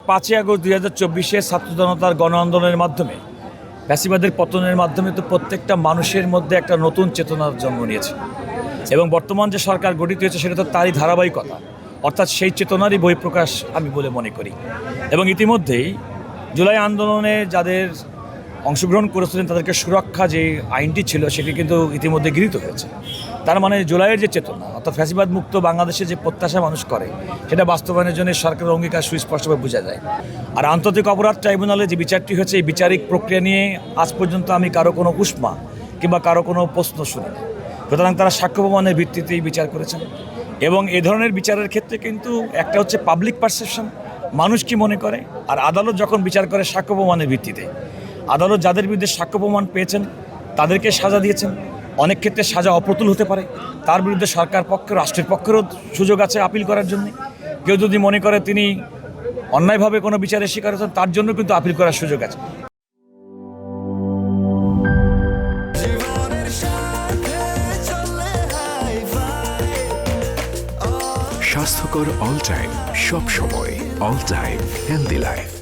5ই August 2024 ছাত্র জনতার গণ আন্দোলনের মাধ্যমে ফ্যাসিবাদের পতনের মাধ্যমে তো প্রত্যেকটা মানুষের মধ্যে একটা নতুন চেতনার জন্ম নিয়েছে এবং বর্তমান যে সরকার গঠিত হয়েছে সেটা তো তারই ধারাবাহিকতা, অর্থাৎ সেই চেতনারই বহিঃপ্রকাশ আমি বলে মনে করি। এবং ইতিমধ্যেই জুলাই আন্দোলনে যাদের অংশগ্রহণ করেছিলেন তাদেরকে সুরক্ষা যে আইনটি ছিল সেটি কিন্তু ইতিমধ্যে গৃহীত হয়েছে। তার মানে জুলাইয়ের যে চেতনা, অর্থাৎ ফ্যাসিবাদ মুক্ত বাংলাদেশে যে প্রত্যাশা মানুষ করে সেটা বাস্তবায়নের জন্য সরকারের অঙ্গীকার সুস্পষ্টভাবে বোঝা যায়। আর আন্তর্জাতিক অপরাধ ট্রাইব্যুনালে যে বিচারটি হয়েছে এই বিচারিক প্রক্রিয়া নিয়ে আজ পর্যন্ত আমি কারো কোনো উষ্মা কিংবা কারো কোনো প্রশ্ন শুনিনি। সুতরাং তারা সাক্ষ্য প্রমাণের ভিত্তিতেই বিচার করেছেন এবং এ ধরনের বিচারের ক্ষেত্রে কিন্তু একটা হচ্ছে পাবলিক পারসেপশন, মানুষ কি মনে করে, আর আদালত যখন বিচার করে সাক্ষ্য প্রমাণের ভিত্তিতে। আদালত যাদের বিরুদ্ধে সাক্ষ্য প্রমাণ পেয়েছেন তাদেরকে সাজা দিয়েছেন। অনেক ক্ষেত্রে সাজা অপ্রতুল হতে পারে, তার বিরুদ্ধে সরকার পক্ষে রাষ্ট্রের পক্ষেরও সুযোগ আছে আপিল করার জন্য। কেউ যদি মনে করে তিনি অন্যায়ভাবে কোনো বিচারের শিকার হচ্ছেন তার জন্য কিন্তু আপিল করার সুযোগ আছে। স্বাস্থ্যকর অল টাইম, সব সময় অল টাইম হেলদি লাইফ।